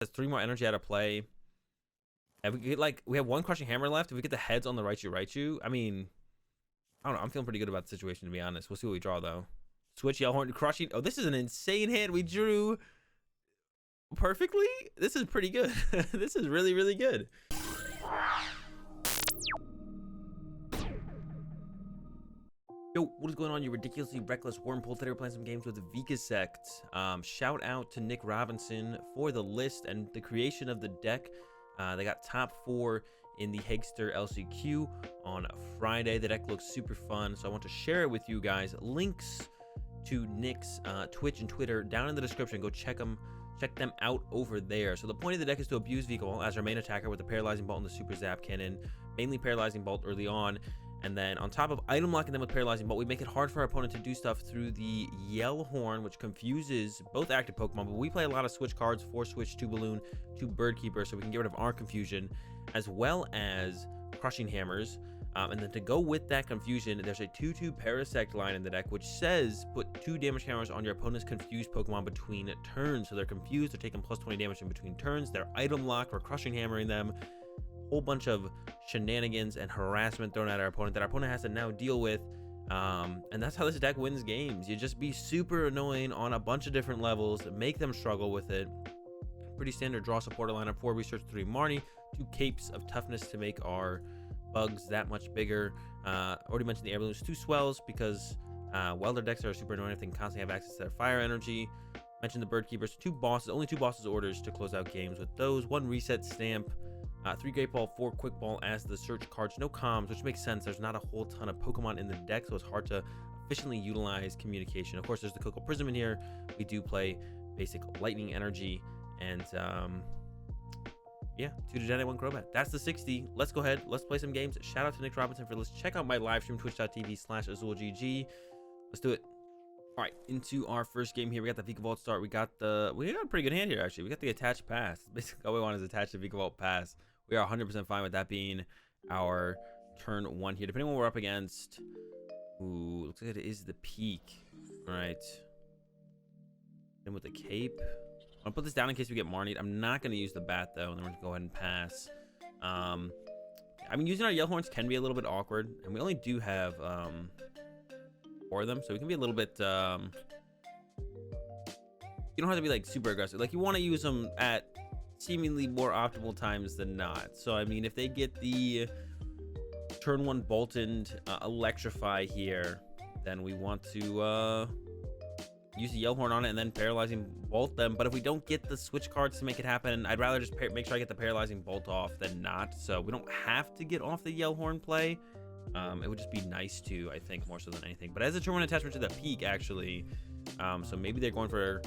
Has 3 more energy out of play. And we get we have 1 Crushing Hammer left. If we get the heads on the Raichu, I mean, I don't know. I'm feeling pretty good about the situation, to be honest. We'll see what we draw though. Switch Yell Horn to Crushing. Oh, this is an insane hand. We drew perfectly. This is pretty good. This is really, really good. Yo, what is going on, you ridiculously reckless wormhole? Today we're playing some games with VikaSect. Shout out to Nick Robinson for the list and the creation of the deck. They got top 4 in the Hagster LCQ on Friday. The deck looks super fun, so I want to share it with you guys. Links to Nick's Twitch and Twitter down in the description. Go check them out over there. So the point of the deck is to abuse Vikavolt as our main attacker with the Paralyzing Bolt and the Super Zap Cannon. Mainly Paralyzing Bolt early on. And then on top of item locking them with Paralyzing Bolt, we make it hard for our opponent to do stuff through the Yell Horn, which confuses both active Pokemon. But we play a lot of switch cards, 4 switch, 2 balloon, 2 Bird Keeper, so we can get rid of our confusion, as well as Crushing Hammers. And then to go with that confusion, there's a 2/2 Parasect line in the deck, which says put 2 damage counters on your opponent's confused Pokemon between turns. So they're confused, they're taking plus 20 damage in between turns. They're item locked, we're Crushing Hammering them. Whole bunch of shenanigans and harassment thrown at our opponent that our opponent has to now deal with, and that's how this deck wins games. You just be super annoying on a bunch of different levels, make them struggle with it. Pretty standard draw supporter lineup: 4 research, 3 Marnie, 2 Capes of Toughness to make our bugs that much bigger. Already mentioned the Air Balloons, 2 Swells because welder decks are super annoying if they can constantly have access to their fire energy. Mentioned the Bird Keepers, 2 bosses, only 2 bosses orders to close out games with those. 1 Reset Stamp, 3 Great Ball, 4 Quick Ball as the search cards. No comms, which makes sense. There's not a whole ton of Pokemon in the deck, so it's hard to efficiently utilize communication. Of course, there's the Koko Prism in here. We do play basic lightning energy, and yeah, 2 Dedenne, 1 Crobat. That's the 60. Let's go ahead. Let's play some games. Shout out to Nick Robinson for this. Check out my live stream, twitch.tv/AzulGG. Let's do it. All right, into our first game here. We got the Vikavolt start. We got a pretty good hand here, actually. We got the attached pass. Basically, all we want is attach the Vikavolt pass. We are 100% fine with that being our turn 1 here. Depending on what we're up against. Ooh, looks like it is the peak. All right. Then with the cape. I'll put this down in case we get Marnied. I'm not going to use the bat, though, and then we're going to go ahead and pass. I mean, using our Yell Horns can be a little bit awkward, and we only do have 4 of them, so we can be a little bit... you don't have to be, like, super aggressive. Like, you want to use them at seemingly more optimal times than not. So I mean, if they get the turn 1 Boltund Electrify here, then we want to use the Yell Horn on it and then Paralyzing Bolt them. But if we don't get the switch cards to make it happen, I'd rather just make sure I get the Paralyzing Bolt off than not. So we don't have to get off the Yell Horn play. It would just be nice to, I think, more so than anything. But as a turn 1 attachment to the peak, actually, so maybe they're going for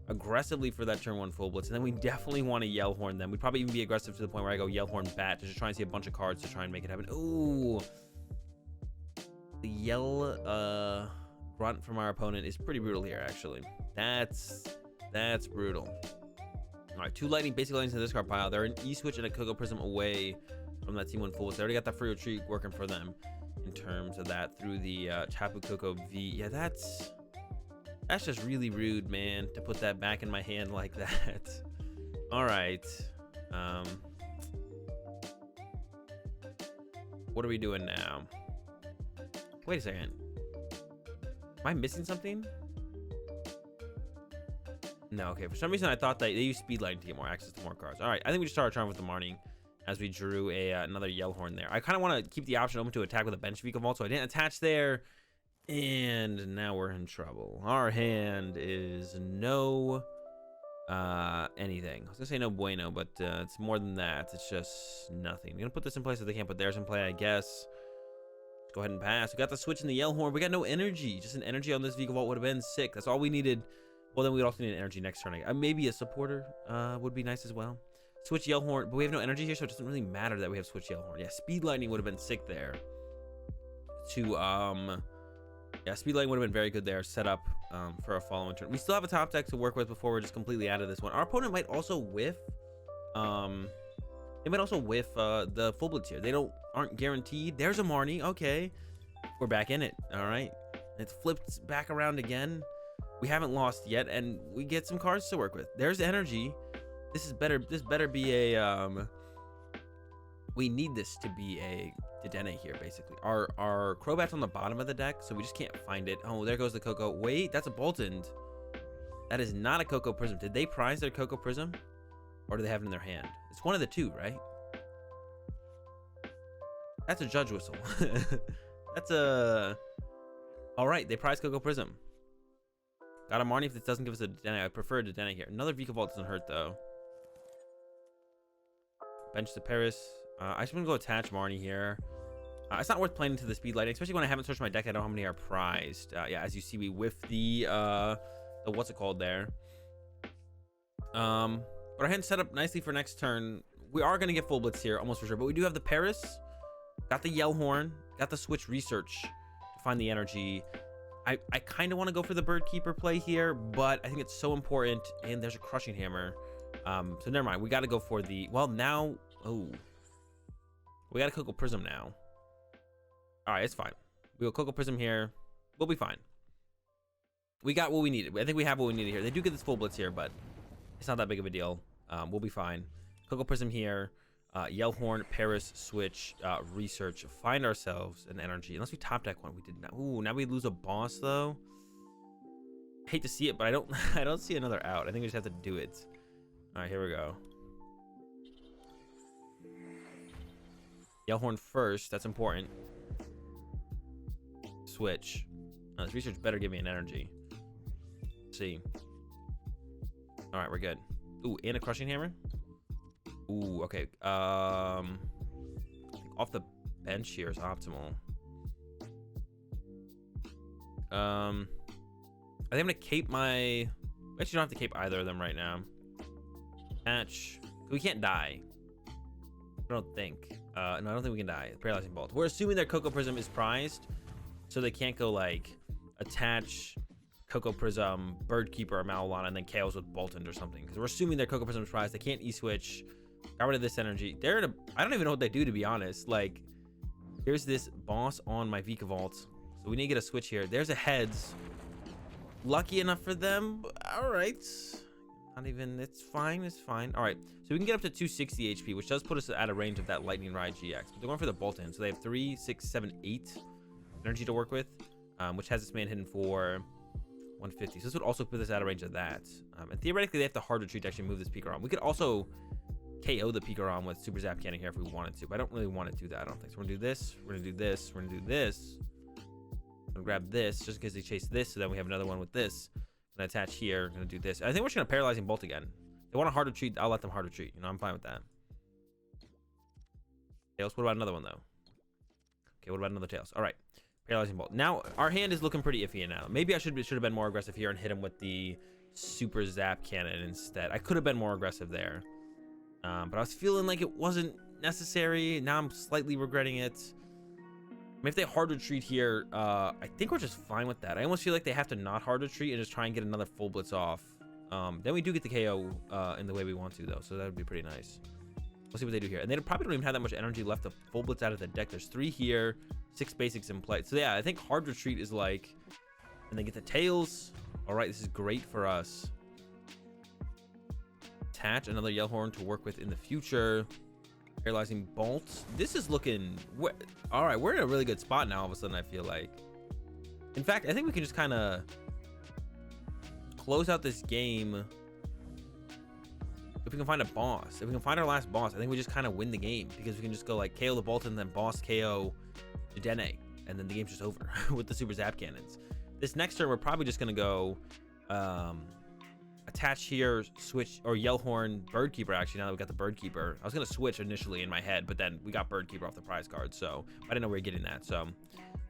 aggressively for that turn 1 full blitz, and then we definitely want to Yell Horn them. We'd probably even be aggressive to the point where I go Yell Horn bat to just try and see a bunch of cards to try and make it happen. Ooh, the Yell Grunt from our opponent is pretty brutal here, actually. That's brutal. All right, 2 lightning, basic lightnings in the discard pile. They're an E-switch and a Koko Prism away from that team 1 full blitz. They already got that free retreat working for them in terms of that through the Tapu Koko V. Yeah, that's just really rude, man, to put that back in my hand like that. All right. What are we doing now? Wait a second. Am I missing something? No, okay. For some reason, I thought that they use Speed Light to get more access to more cards. All right. I think we just started trying with the Marnie as we drew another Yell Horn there. I kind of want to keep the option open to attack with a bench Vikavolt, so I didn't attach there. And now we're in trouble. Our hand is no anything. I was gonna say no bueno, but it's more than that. It's just nothing. I'm gonna put this in place so they can't put theirs in play, I guess. Let's go ahead and pass. We got the switch in the Yell Horn. We got no energy. Just an energy on this Vikavolt would have been sick. That's all we needed. Well, then we'd also need an energy next turn. Maybe a supporter would be nice as well. Switch Yell Horn, but we have no energy here, so it doesn't really matter that we have switch Yell Horn. Yeah, Speed Lightning would have been sick there. Yeah, Speed Lightning would have been very good there, set up for a following turn. We still have a top deck to work with before we're just completely out of this one. Our opponent might also whiff. They might also whiff the full blitz here. They aren't guaranteed. There's a Marnie. Okay, we're back in it. All right, it flipped back around again. We haven't lost yet, and we get some cards to work with. There's energy. This better be a we need this to be a Dedenne here, basically. Our Crobat's on the bottom of the deck, so we just can't find it. Oh, there goes the Koko. Wait, that's a Boltund. That is not a Koko Prism. Did they prize their Koko Prism? Or do they have it in their hand? It's one of the two, right? That's a Judge Whistle. That's a... Alright, they prize Koko Prism. Got a Marnie if this doesn't give us a Dedenne. I prefer a Dedenne here. Another Vikavolt doesn't hurt, though. Bench the Paras. I just want to go attach Marnie here. It's not worth playing into the speed lighting, especially when I haven't searched my deck. I don't know how many are prized. Yeah, as you see, we whiff the what's it called there. But our hand's set up nicely for next turn. We are going to get full blitz here, almost for sure. But we do have the Paras. Got the Yell Horn. Got the Switch Research to find the energy. I kind of want to go for the Bird Keeper play here, but I think it's so important. And there's a Crushing Hammer. So never mind. We got to go for the... Well, now... Oh. We got a Koko Prism now. All right, it's fine. We go Koko Prism here. We'll be fine. We got what we needed. I think we have what we needed here. They do get this full blitz here, but it's not that big of a deal. We'll be fine. Koko Prism here. Yell Horn, Paras, Switch, Research. Find ourselves an energy. Unless we top deck one. We did not. Ooh, now we lose a boss, though. I hate to see it, but I don't see another out. I think we just have to do it. All right, here we go. Yell Horn first. That's important. Switch. This Research better give me an energy. Let's see. All right, we're good. Ooh, and a Crushing Hammer. Ooh, okay. Off the bench here is optimal. I think I'm gonna cape my... Actually, don't have to cape either of them right now. Match. We can't die. I don't think. No, I don't think we can die. Paralyzing Bolt. We're assuming their Koko Prism is prized, so they can't go like attach Koko Prism, Bird Keeper, or Malolana, and then KOs with Boltund or something. Because we're assuming their Koko Prism is prized. They can't E-switch. Got rid of this energy. They're in a... I don't even know what they do, to be honest. Like, here's this boss on my Vikavolt. So we need to get a switch here. There's a heads. Lucky enough for them. All right. Not even... It's fine. It's fine. All right. So we can get up to 260 HP, which does put us out of range of that Lightning Ride GX. But they're going for the Boltund. So they have 3, 6, 7, 8 energy to work with, which has this man hidden for 150. So this would also put us out of range of that. And theoretically, they have to hard retreat to actually move this Pikarom. We could also KO the Pikarom with Super Zap Cannon here if we wanted to, but I don't really want to do that, I don't think. So we're gonna do this, we're gonna do this, we're gonna do this. I'm gonna grab this just in case they chase this, so then we have another one with this. Gonna attach here, gonna do this. I think we're just gonna Paralyzing Bolt again. They want a hard retreat, I'll let them hard retreat. You know, I'm fine with that. Tails, what about another one though? Okay, what about another Tails? All right, Paralyzing Bolt. Now our hand is looking pretty iffy now. Maybe I should have been more aggressive here and hit him with the Super Zap Cannon instead. I could have been more aggressive there. But I was feeling like it wasn't necessary. Now I'm slightly regretting it. I mean, if they hard retreat here, I think we're just fine with that. I almost feel like they have to not hard retreat and just try and get another full blitz off. Then we do get the KO in the way we want to, though, so that would be pretty nice. We'll see what they do here. And they probably don't even have that much energy left to full blitz out of the deck. There's 3 here, 6 basics in play. So yeah, I think hard retreat is like... And then get the Tails. All right, this is great for us. Attach another Yell Horn to work with in the future. Paralyzing Bolt. This is looking... All right, we're in a really good spot now all of a sudden, I feel like. In fact, I think we can just kind of close out this game. If we can find a boss. If we can find our last boss, I think we just kind of win the game. Because we can just go like KO the Boltund, then boss KO Dedenne. And then the game's just over with the Super Zap Cannons. This next turn, we're probably just going to go... attach here, switch, or Yell Horn, Bird Keeper. Actually, now that we got the Bird Keeper, I was gonna switch initially in my head, but then we got Bird Keeper off the prize card, so I didn't know we were getting that. So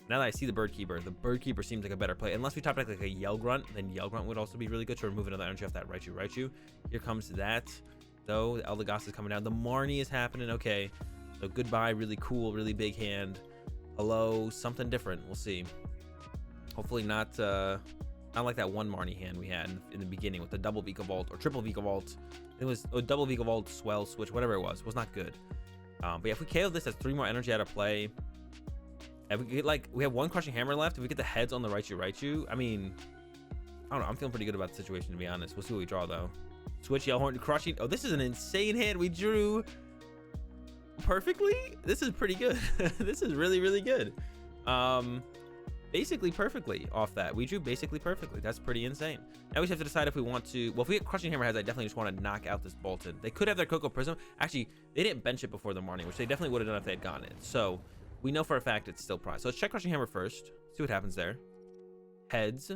now that I see the Bird Keeper seems like a better play. Unless we top deck like a Yell Grunt, then Yell Grunt would also be really good to remove another energy off that Raichu. Here comes that, though. The Eldegoss is coming down. The Marnie is happening. Okay, so goodbye. Really cool, really big hand. Hello, something different. We'll see. Hopefully not. Not like that one Marnie hand we had in the beginning with the double Vikavolt or triple Vikavolt. It was a double Vikavolt, Swell, Switch, whatever it was not good. But yeah, if we KO this, that's 3 more energy out of play. If we get like, we have 1 Crushing Hammer left. If we get the heads on the Raichu, I mean, I don't know. I'm feeling pretty good about the situation, to be honest. We'll see what we draw though. Switch Yell Horn, Crushing. Oh, this is an insane hand. We drew perfectly. This is pretty good. This is really, really good. Basically perfectly off that. We drew basically perfectly. That's pretty insane. Now we just have to decide if we want to. Well, if we get Crushing Hammer heads, I definitely just want to knock out this Bolton. They could have their Koko Prism. Actually, they didn't bench it before the Marnie, which they definitely would have done if they had gotten it. So we know for a fact it's still prized. So let's check Crushing Hammer first. See what happens there. Heads.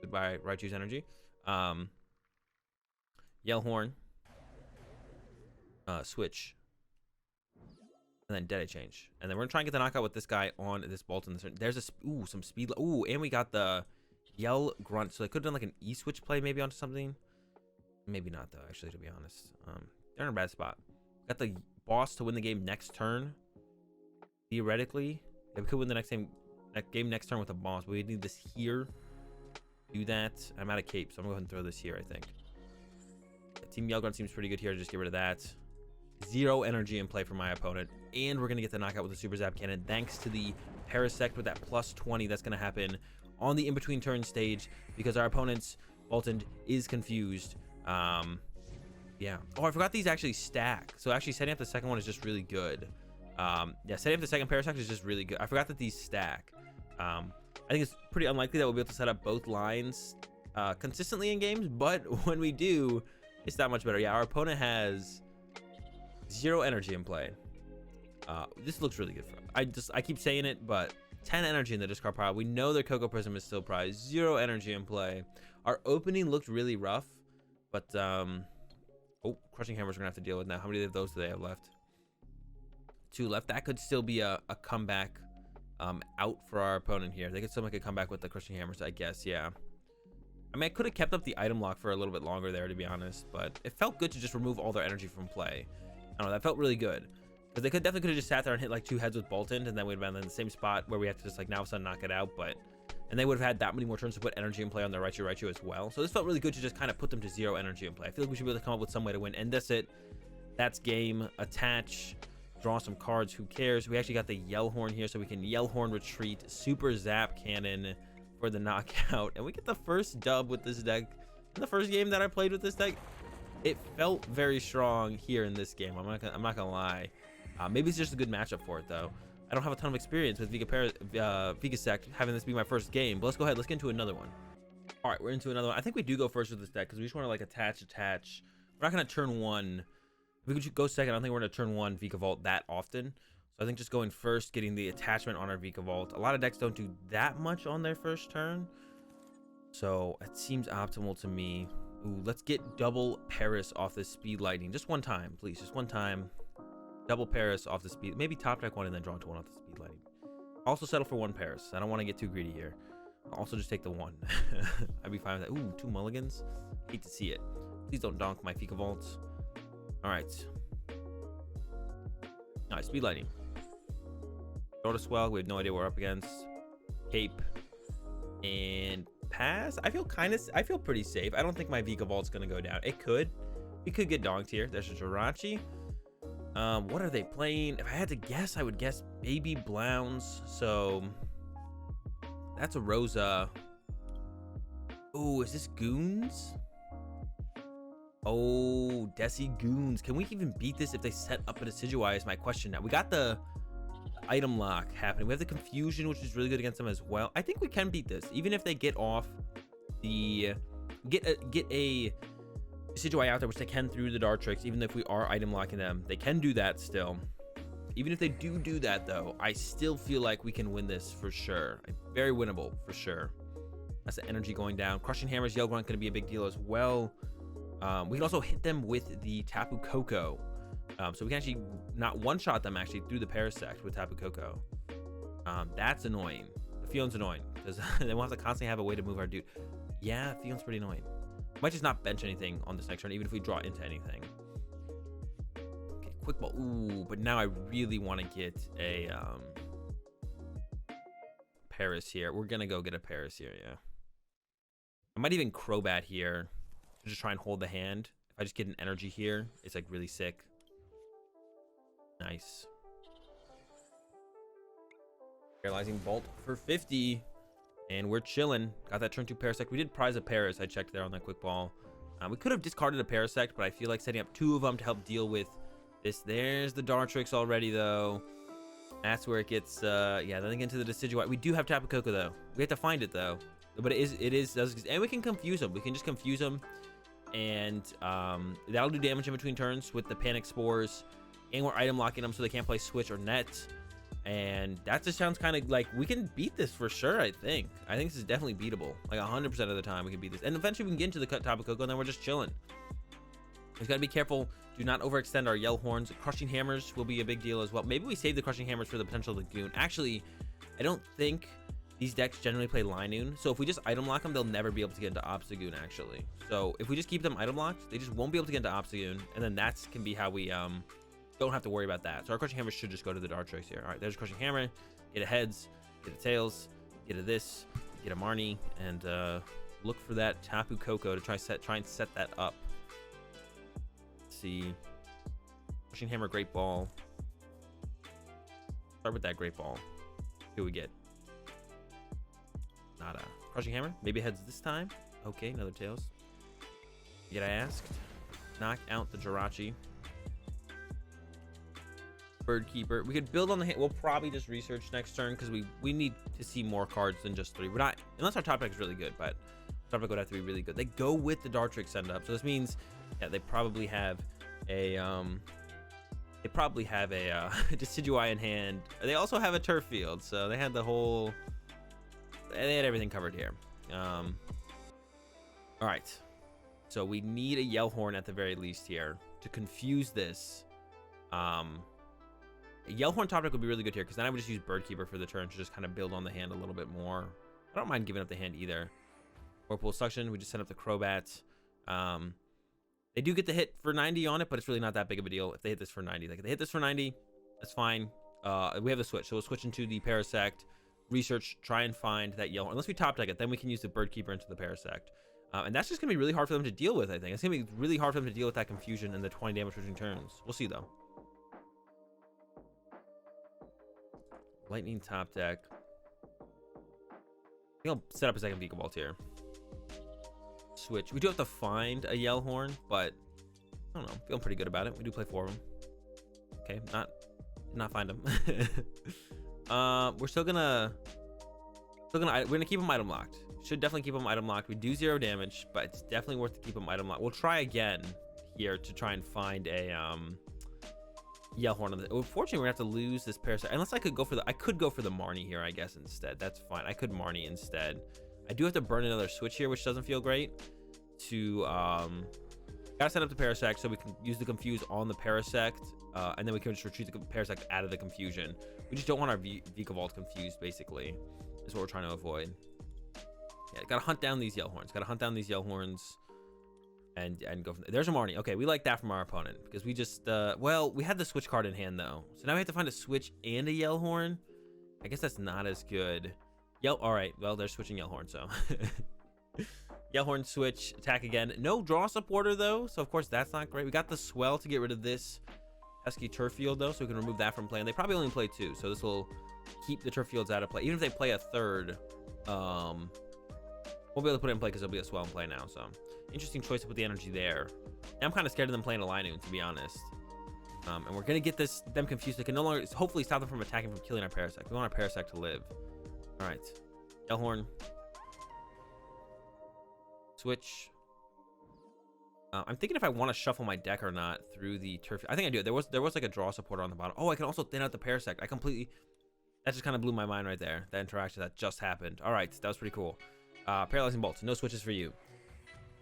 Goodbye, SWSHEnergy. Yell Horn. Switch. And then Dedenne change. And then we're gonna try and get the knockout with this guy on this Bolton. There's a some speed. Ooh, and we got the Yell Grunt. So they could have done like an E-switch play maybe onto something. Maybe not though, actually, to be honest. They're in a bad spot. Got the boss to win the game next turn. Theoretically. Yeah, we could win the next game next turn with a boss, but we need this here. Do that. I'm out of cape, so I'm gonna go ahead and throw this here, I think. Team Yell Grunt seems pretty good here. Just get rid of that. 0 energy in play for my opponent, and we're gonna get the knockout with the Super Zap Cannon thanks to the Parasect with that +20 that's gonna happen on the in-between turn stage because our opponent's Bolton is confused. Yeah. Oh, I forgot these actually stack. So actually setting up the second one is just really good. Yeah, setting up the second Parasect is just really good. I forgot that these stack. I think it's pretty unlikely that we'll be able to set up both lines consistently in games, but when we do, it's that much better. Yeah, our opponent has 0 energy in play. This looks really good for us. I keep saying it, but 10 energy in the discard pile. We know their Koko Prism is still prized. 0 energy in play. Our opening looked really rough, but oh, Crushing Hammers we're gonna have to deal with now. How many of those do they have left? 2 left. That could still be a comeback out for our opponent here. They could still make a comeback with the Crushing Hammers, I guess. Yeah. I mean, I could have kept up the item lock for a little bit longer there, to be honest, but it felt good to just remove all their energy from play. I don't know, that felt really good. Because they definitely could have just sat there and hit like 2 heads with Bolton, and then we'd been in the same spot where we have to just like now all of a sudden knock it out, and they would have had that many more turns to put energy in play on their Raichu as well. So this felt really good to just kind of put them to 0 energy in play. I feel like we should be able to come up with some way to win. And that's it. That's game. Attach. Draw some cards. Who cares? We actually got the Yell Horn here, so we can Yell Horn retreat. Super Zap Cannon for the knockout. And we get the first dub with this deck. In the first game that I played with this deck, it felt very strong here in this game. I'm not gonna lie. Maybe it's just a good matchup for it though. I don't have a ton of experience with VikaSect, having this be my first game. But let's go ahead. Let's get into another one. All right, we're into another one. I think we do go first with this deck because we just want to like attach. We're not gonna turn 1. If we could go second, I don't think we're gonna turn 1 Vikavolt that often. So I think just going first, getting the attachment on our Vikavolt. A lot of decks don't do that much on their first turn, so it seems optimal to me. Ooh, let's get double Paras off this Speed Lightning. Just one time, please. Just one time. Double Paras off the Speed. Maybe top deck 1 and then draw into 1 off the Speed Lightning. Also settle for 1 Paras. I don't want to get too greedy here. I'll also just take the 1. I'd be fine with that. Ooh, 2 mulligans. Hate to see it. Please don't donk my Vikavolt. All right. All right, Speed Lightning. Chaotic Swell. We have no idea what we're up against. Cape. And pass. I feel pretty safe. I don't think my Vikavolt's gonna go down. It could. We could get donked here. There's a Jirachi. What are they playing? If I had to guess, I would guess Baby Blounds. So that's a Rosa. Oh, is this Goons? Oh, Desi Goons. Can we even beat this if they set up a Decidueye is my question now. We got the item lock happening. We have the Confusion, which is really good against them as well. I think we can beat this. Even if they get off the... Get a Decidueye out there, which they can through the Dart Tricks, even if we are item locking them. They can do that still. Even if they do that, though, I still feel like we can win this for sure. Very winnable, for sure. That's the energy going down. Crushing Hammers, Yell Grunt going to be a big deal as well. We can also hit them with the Tapu Koko. So we can actually not one-shot them actually through the Parasect with Tapu Koko. That's annoying. The Fion's annoying because they will have to constantly have a way to move our dude. Yeah, Fion's pretty annoying. Might just not bench anything on this next turn, even if we draw into anything. Okay, Quick Ball. Ooh, but now I really want to get a Paras here. We're gonna go get a Paras here, yeah. I might even Crobat here to just try and hold the hand. If I just get an energy here, it's like really sick. Nice. Paralyzing Bolt for 50. And we're chilling. Got that turn 2 Parasect. We did prize a Paras. I checked there on that Quick Ball. We could have discarded a Parasect, but I feel like setting up 2 of them to help deal with this. There's the Dartrix already, though. That's where it gets, yeah, then into the Decidueye. We do have Tapu Koko, though. We have to find it, though. But and we can confuse them. We can just confuse them, and that'll do damage in between turns with the Panic Spores, and we're item locking them so they can't play Switch or Net. And that just sounds kind of like we can beat this for sure. I think this is definitely beatable. Like 100% of the time we can beat this, and eventually we can get into the Tapu Koko, and then we're just chilling. We gotta be careful. Do not overextend our Yell Horns. Crushing Hammers will be a big deal as well. Maybe we save the Crushing Hammers for the potential Lagoon. Actually, I don't think these decks generally play Linoon, so if we just item lock them, they'll never be able to get into Obstagoon, actually. So if we just keep them item locked, they just won't be able to get into Obstagoon, and then that can be how we don't have to worry about that. So our Crushing Hammer should just go to the Dartrix here. All right, there's a Crushing Hammer. Get a Heads, get a Tails, get a this, get a Marnie, and look for that Tapu Koko to try and set that up. Let's see. Crushing Hammer, Great Ball. Start with that Great Ball. Who we get? Nada. Crushing Hammer. Maybe Heads this time. Okay, another Tails. Yet I asked. Knock out the Jirachi. Bird Keeper. We could build on the hand. We'll probably just research next turn because we need to see more cards than just 3. We're not, unless our top deck is really good, but top deck would have to be really good. They go with the Dartrix send up, so this means yeah, they probably have a Decidueye in hand. They also have a Turf Field, so they had the whole. They had everything covered here. All right, so we need a Yell Horn at the very least here to confuse this. A Yell Horn top deck would be really good here because then I would just use Bird Keeper for the turn to just kind of build on the hand a little bit more. I don't mind giving up the hand either. Whirlpool Suction, we just send up the Crobat. They do get the hit for 90 on it, but it's really not that big of a deal if they hit this for 90. Like if they hit this for 90, that's fine. We have the switch, so we'll switch into the Parasect, research, try and find that Yell Horn. Unless we top deck it, then we can use the Bird Keeper into the Parasect. And that's just going to be really hard for them to deal with, I think. It's going to be really hard for them to deal with that confusion and the 20 damage between turns. We'll see, though. Lightning top deck. I think I'll set up a second Vikavolt here. Switch. We do have to find a Yell Horn, but I don't know. Feeling pretty good about it. We do play 4 of them. Okay, not find them. We're gonna keep them item locked. Should definitely keep them item locked. We do 0 damage, but it's definitely worth to keep them item locked. We'll try again here to try and find a Yell Horn. Unfortunately, we're gonna have to lose this Parasect. Unless I could go for the Marnie here, I guess, instead. That's fine. I could Marnie instead. I do have to burn another switch here, which doesn't feel great. Gotta set up the Parasect so we can use the Confuse on the Parasect, and then we can just retreat the Parasect out of the confusion. We just don't want our Vikavolt confused, basically, is what we're trying to avoid. Yeah, gotta hunt down these Yell Horns. And go from there. There's a Marnie. Okay, we like that from our opponent because we just well, we had the switch card in hand though, so now we have to find a switch and a Yell Horn. I guess that's not as good. All right, well, they're switching Yell Horn, so Yell Horn switch, attack again. No draw supporter though, so of course that's not great. We got the Swell to get rid of this pesky Turf Field though, so we can remove that from play. And they probably only play 2, so this will keep the Turf Fields out of play. Even if they play a third, won't be able to put it in play because there'll be a Swell in play now. So interesting choice to put the energy there. I'm kind of scared of them playing a Linoon, to be honest. And we're gonna get them confused. They can no longer hopefully stop them from attacking, from killing our Parasect. We want our Parasect to live. All right, Yell Horn. Switch. I'm thinking if I want to shuffle my deck or not through the Turf. I think I do. There was like a draw supporter on the bottom. Oh, I can also thin out the Parasect. That just kind of blew my mind right there. That interaction that just happened. All right, that was pretty cool. Paralyzing Bolts. No switches for you.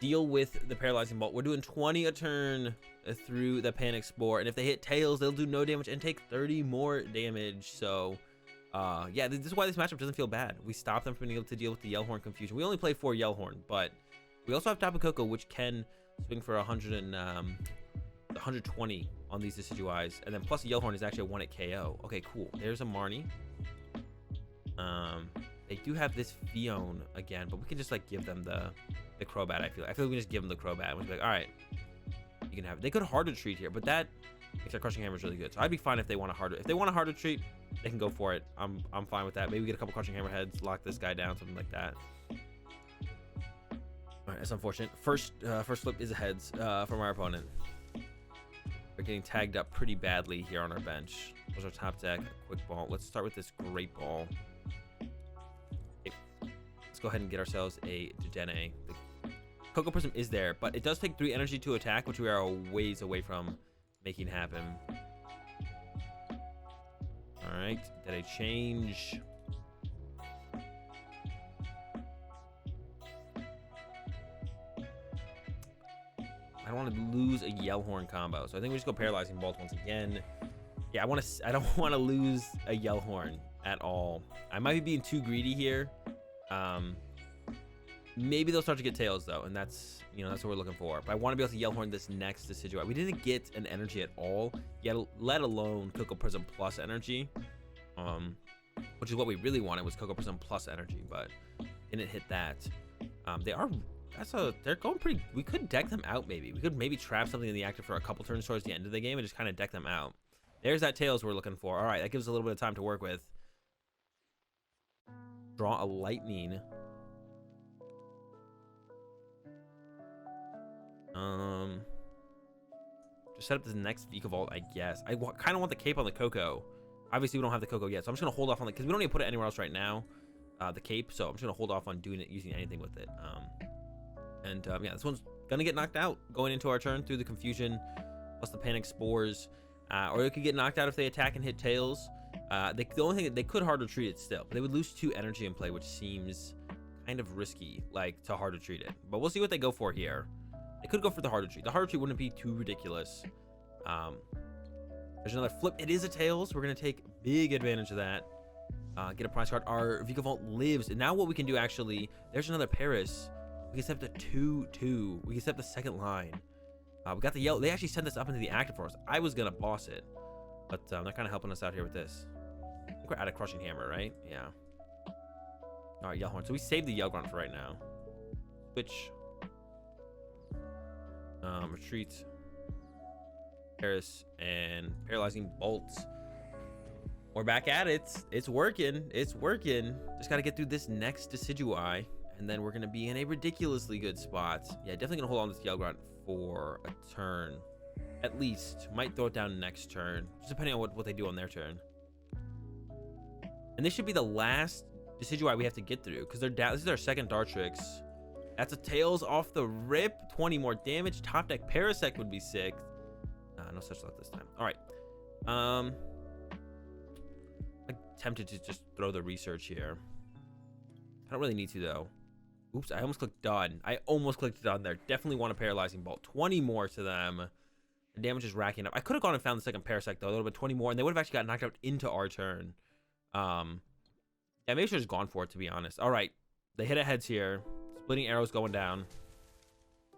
Deal with the Paralyzing Bolt. We're doing 20 a turn through the Panic Spore, and if they hit Tails, they'll do no damage and take 30 more damage. So yeah, this is why this matchup doesn't feel bad. We stop them from being able to deal with the Yell Horn confusion. We only play 4 Yell Horn, but we also have Tapu Koko, which can swing for 120 on these Decidueyes, and then plus a Yell Horn is actually a 1 at KO. Okay, cool. There's a Marnie. They do have this Fion again, but we can just like give them the Crobat. I feel like we can just give them the Crobat and we'll be like, all right, you can have it. They could hard retreat here, but that makes our Crushing Hammer really good. So I'd be fine if they want a hard retreat, they can go for it. I'm fine with that. Maybe we get a couple Crushing Hammer heads, lock this guy down, something like that. All right, that's unfortunate. First flip is a heads from our opponent. We're getting tagged up pretty badly here on our bench. What's our top deck? Quick ball. Let's start with this Great Ball. Okay. Let's go ahead and get ourselves a Dedenne. The Koko Prism is there, but it does take 3 energy to attack, which we are a ways away from making happen. All right, did I change? I don't want to lose a Yell Horn combo, so I think we just go Paralyzing Bolt once again. Yeah, I don't want to lose a Yell Horn at all. I might be being too greedy here. Maybe they'll start to get tails though, and that's what we're looking for. But I want to be able to Yell Horn this next Decidueye. We didn't get an energy at all, yet let alone Koko Prism plus energy, which is what we really wanted, was Koko Prism plus energy, but didn't hit that. They're going pretty. We could deck them out maybe. We could maybe trap something in the active for a couple turns towards the end of the game and just kind of deck them out. There's that tails we're looking for. All right, that gives us a little bit of time to work with. Draw a lightning. Just set up this next Vikavolt, I guess. I kind of want the cape on the Koko. Obviously, we don't have the Koko yet, so I'm just gonna hold off on it because we don't need to put it anywhere else right now. The cape, so I'm just gonna hold off on using anything with it. Yeah, this one's gonna get knocked out going into our turn through the confusion plus the panic spores, or it could get knocked out if they attack and hit tails. The only thing, they could hard retreat it still, but they would lose 2 energy in play, which seems kind of risky, like to hard retreat it. But we'll see what they go for here. They could go for the hard retreat. The hard retreat wouldn't be too ridiculous. There's another flip. It is a tails. We're gonna take big advantage of that. Get a prize card. Our Vikavolt lives, and now what we can do, actually, there's another Paras. We can set up the 2/2. We can set up the second line. We got the yellow. They actually sent this up into the active for us. I was gonna boss it, but they're kind of helping us out here with this. I think we're out of Crushing Hammer, right? Yeah. All right, Yell Horn. So we saved the Yell Grunt for right now. Switch. Retreat. Paras and Paralyzing Bolts. We're back at it. It's working. It's working. Just got to get through this next Decidueye, and then we're going to be in a ridiculously good spot. Yeah, definitely going to hold on to this Yell Grunt for a turn. At least. Might throw it down next turn, just depending on what they do on their turn. And this should be the last Decidueye we have to get through, because they're down. This is our second Dartrix. That's a tails off the rip. 20 more damage. Top deck Parasect would be sick. No such luck this time. All right. I'm tempted to just throw the research here. I don't really need to though. Oops, I almost clicked done. I almost clicked done there. Definitely want a Paralyzing Bolt. 20 more to them. The damage is racking up. I could have gone and found the second Parasect though. A little bit 20 more, and they would have actually got knocked out into our turn. Yeah, maybe I should have just gone for it, to be honest. All right, they hit a heads here. Splitting arrows going down.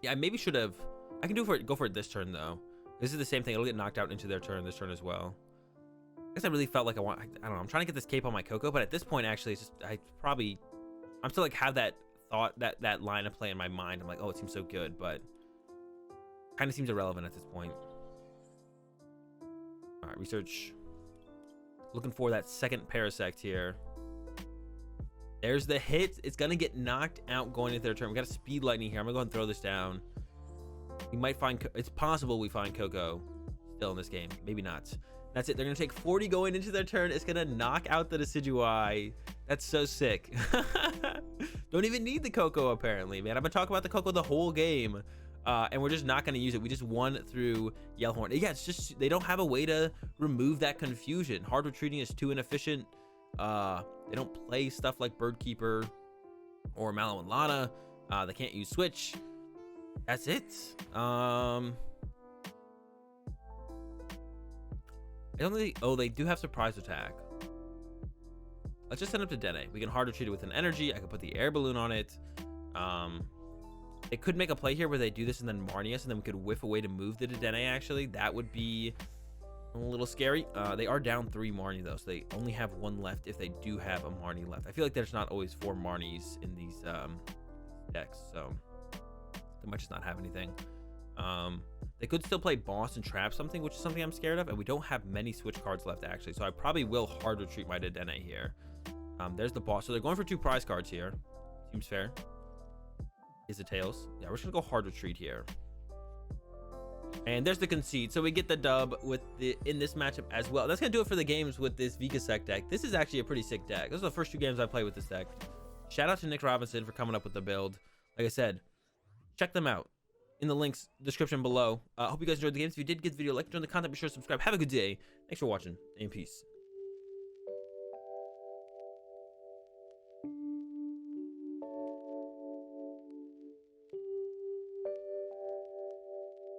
Yeah, I maybe should have. I can go for it this turn though. This is the same thing. It'll get knocked out into their turn this turn as well. I guess I really felt like I don't know. I'm trying to get this cape on my Koko, but at this point, actually, it's just I'm still like have that thought, that line of play in my mind. I'm like, oh, it seems so good, but kind of seems irrelevant at this point. All right, research. Looking for that second Parasect here. There's the hit. It's gonna get knocked out going into their turn. We got a Speed Lightning here. I'm gonna go ahead and throw this down. We might find. It's possible we find Koko still in this game. Maybe not. That's it. They're gonna take 40 going into their turn. It's gonna knock out the Decidueye. That's so sick. Don't even need the Koko apparently, man. I've been talking about the Koko the whole game, and we're just not gonna use it. We just won through Yell Horn. Yeah, it's just they don't have a way to remove that confusion. Hard retreating is too inefficient. They don't play stuff like Bird Keeper or Mallow and Lana. They can't use Switch. That's it. I don't think. Oh, they do have Surprise Attack. Let's just send up to Dedenne. We can hard retreat it with an energy. I could put the Air Balloon on it. They could make a play here where they do this and then Marnie us, and then we could whiff away to move the Dedenne. Actually, that would be a little scary. They are down 3 Marnie though, so they only have 1 left if they do have a Marnie left. I feel like there's not always 4 Marnies in these decks, so they might just not have anything. They could still play boss and trap something, which is something I'm scared of, and we don't have many switch cards left actually, so I probably will hard retreat my Dedenne here. There's the boss, so they're going for 2 prize cards here. Seems fair. is a Tails. Yeah, we're just gonna go hard retreat here. And there's the concede. So we get the dub with in this matchup as well. That's gonna do it for the games with this VikaSect deck. This is actually a pretty sick deck. Those are the first 2 games I played with this deck. Shout out to Nick Robinson for coming up with the build. Like I said, check them out in the links description below. I hope you guys enjoyed the games. If you did, give the video a like, join the content, be sure to subscribe. Have a good day. Thanks for watching, and peace.